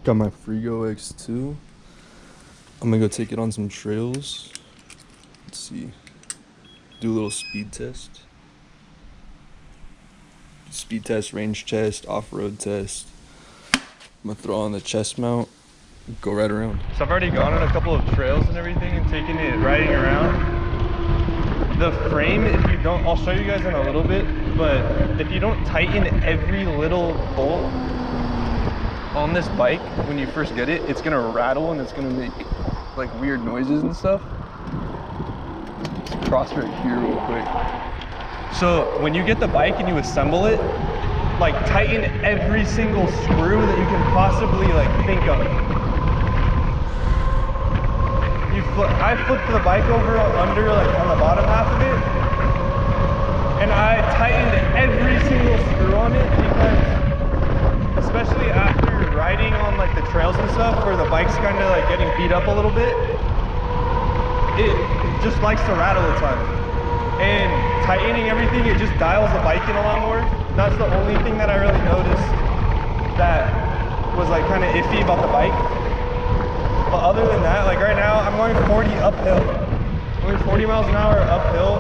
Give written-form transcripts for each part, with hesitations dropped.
Got my Frigo X2. I'm gonna go take it on some trails. Let's see. Do a little speed test. Speed test, range test, off-road test. I'm gonna throw on the chest mount, go right around. So I've already gone on a couple of trails and everything and taken it riding around. The frame, if you don't, I'll show you guys in a little bit, but if you don't tighten every little bolt on this bike when you first get it, it's gonna rattle and it's gonna make like weird noises and stuff. Let's cross right here real quick. So when you get the bike and you assemble it, like tighten every single screw that you can possibly like think of. I flipped the bike over under like on the bottom half of it, and I tightened every single screw on it because, especially after riding on like the trails and stuff where the bike's kind of like getting beat up a little bit, it just likes to rattle a ton. And tightening everything, it just dials the bike in a lot more. That's the only thing that I really noticed that was like kind of iffy about the bike. But other than that, like right now, I'm going 40 uphill. I'm going 40 miles an hour uphill.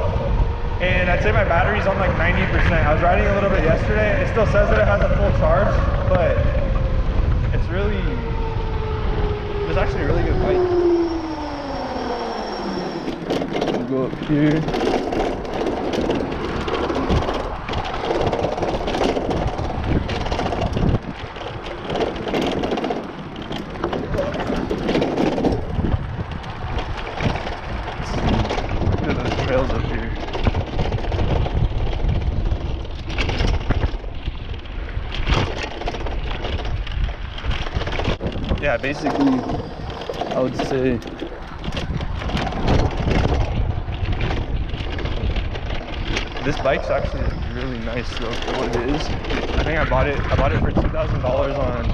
And I'd say my battery's on like 90%. I was riding a little bit yesterday, and it still says that it has a full charge, but it's actually a really good bike. We'll go up here. Yeah, basically, I would say this bike's actually really nice though for what it is. I think I bought it for $2,000 on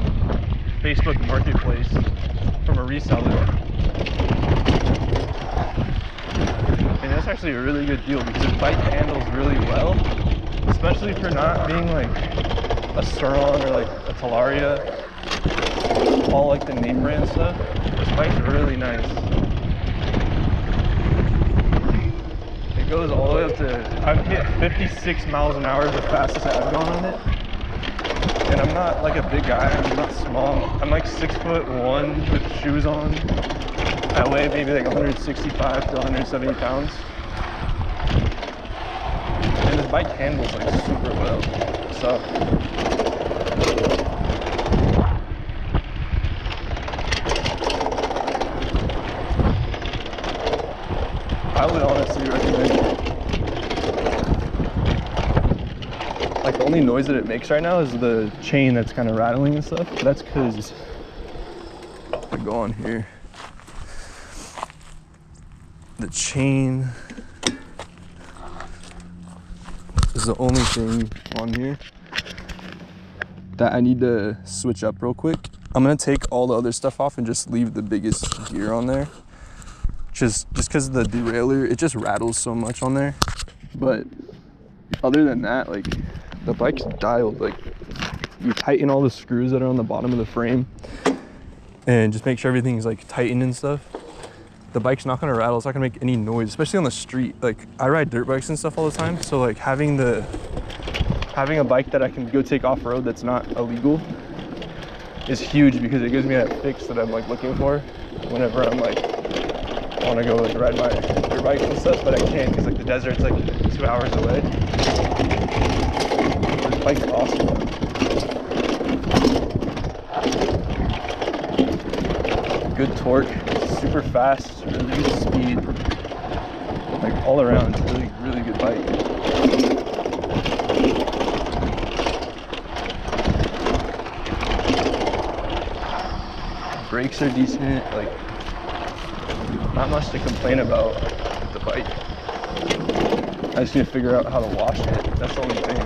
Facebook Marketplace from a reseller. And that's actually a really good deal because this bike handles really well, especially for not being like a Sur-Ron or like a Talaria. All like the name brand stuff. This bike's really nice. It goes all the way up to, I've hit 56 miles an hour the fastest I've gone on it. And I'm not like a big guy, I'm not small. I'm like 6'1" with shoes on. I weigh maybe like 165 to 170 pounds. And this bike handles like super well. So I would honestly recommend it. Like the only noise that it makes right now is the chain that's kind of rattling and stuff. That's because I go on here. The chain is the only thing on here that I need to switch up real quick. I'm gonna take all the other stuff off and just leave the biggest gear on there. Just because of the derailleur, it just rattles so much on there. But other than that, like the bike's dialed. Like you tighten all the screws that are on the bottom of the frame and just make sure everything's like tightened and stuff. The bike's not gonna rattle, it's not gonna make any noise, especially on the street. Like I ride dirt bikes and stuff all the time, so like having a bike that I can go take off-road that's not illegal is huge because it gives me that fix that I'm like looking for whenever I'm like I want to go like ride my dirt bikes and stuff, but I can't because like the desert's like 2 hours away. This bike's awesome. Good torque, super fast, really good speed, like all around. It's a really good bike. Brakes are decent, like not much to complain about with the bike. I just need to figure out how to wash it. That's the only thing.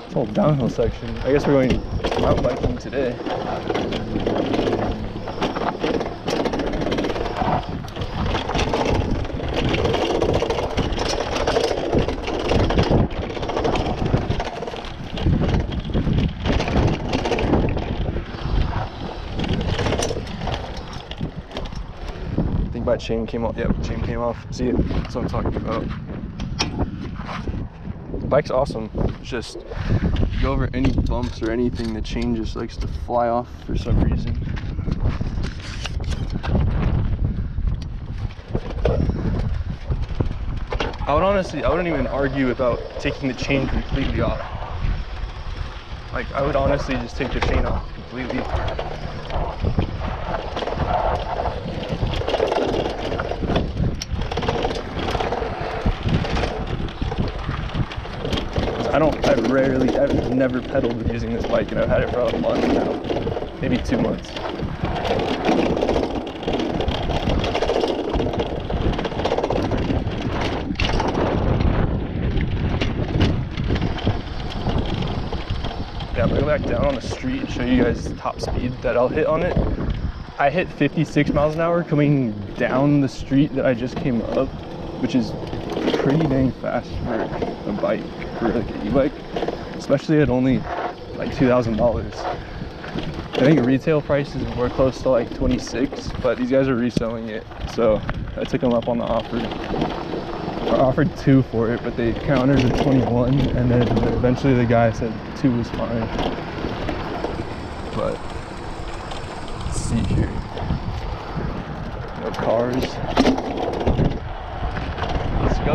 It's all downhill section. I guess we're going mountain biking today. my chain came off. Yeah, chain came off. See, that's what I'm talking about. The bike's awesome. It's just, you go over any bumps or anything, the chain just likes to fly off for some reason. I wouldn't even argue about taking the chain completely off. Like, I would honestly just take the chain off completely. I've never pedaled using this bike, and I've had it for a month now, maybe 2 months. Yeah, I'm gonna go back down on the street and show you guys the top speed that I'll hit on it. I hit 56 miles an hour coming down the street that I just came up, which is pretty dang fast for a bike, for like an e-bike, especially at only like $2,000. I think retail prices were close to like 26, but these guys are reselling it, so I took them up on the offer. I offered 2 for it, but they countered at 21, and then eventually the guy said 2 was fine. But let's see here. No cars. Let's go.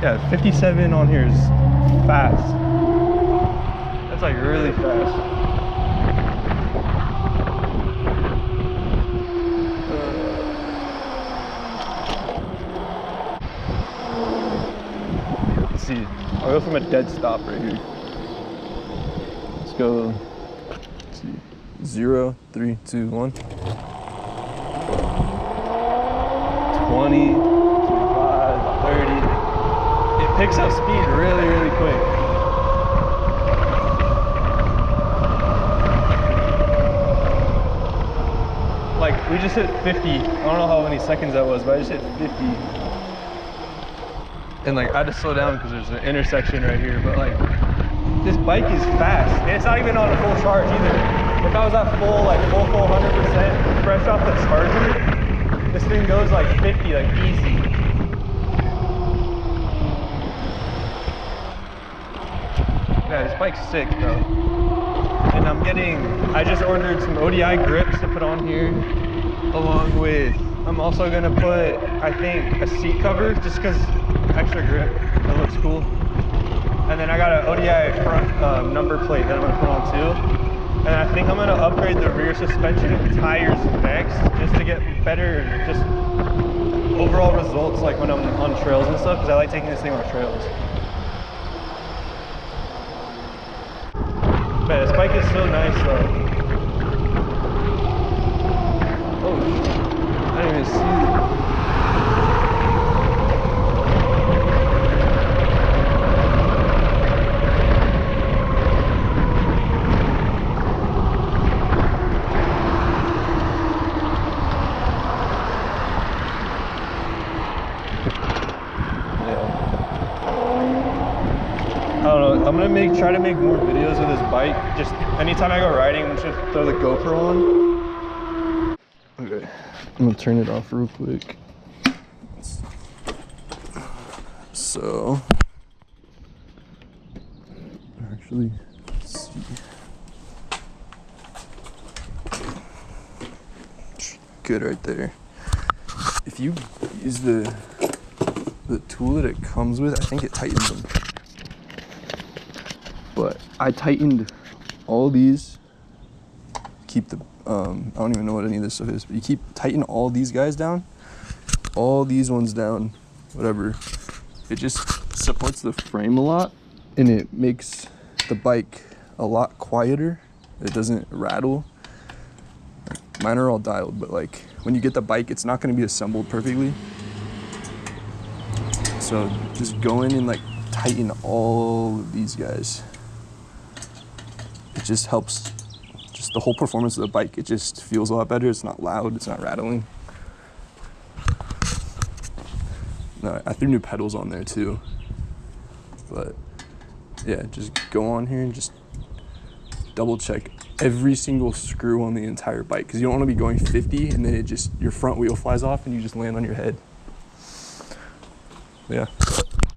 Yeah, 57 on here is fast. That's like really fast. Let's see. I'll go from a dead stop right here. Let's go. Let's see. 0, 3, 2, 1. 20. Picks up speed really, really quick. Like, we just hit 50. I don't know how many seconds that was, but I just hit 50. And like, I had to slow down because there's an intersection right here, but like, this bike is fast. And it's not even on a full charge either. If I was at full 100% fresh off the charger, this thing goes like 50, like easy. Yeah, this bike's sick though. And I just ordered some ODI grips to put on here, along with, I'm also gonna put, I think, a seat cover, just cause extra grip, that looks cool. And then I got an ODI front number plate that I'm gonna put on too. And I think I'm gonna upgrade the rear suspension and tires next, just to get better, just overall results, like when I'm on trails and stuff, cause I like taking this thing on trails. Man, this bike is so nice though. Oh shit. I didn't even see it. I'm gonna try to make more videos of this bike. Just anytime I go riding, I'm just gonna throw the GoPro on. Okay, I'm gonna turn it off real quick. So, actually, let's see. Good right there. If you use the tool that it comes with, I think it tightens them. But I tightened all these, keep the, I don't even know what any of this stuff is, but you tighten all these guys down, all these ones down, whatever. It just supports the frame a lot, and it makes the bike a lot quieter. It doesn't rattle. Mine are all dialed, but like when you get the bike, it's not going to be assembled perfectly. So just go in and like tighten all of these guys. It just helps, just the whole performance of the bike. It just feels a lot better. It's not loud. It's not rattling. No, I threw new pedals on there too. But yeah, just go on here and just double check every single screw on the entire bike, because you don't want to be going 50 and then your front wheel flies off and you just land on your head. Yeah.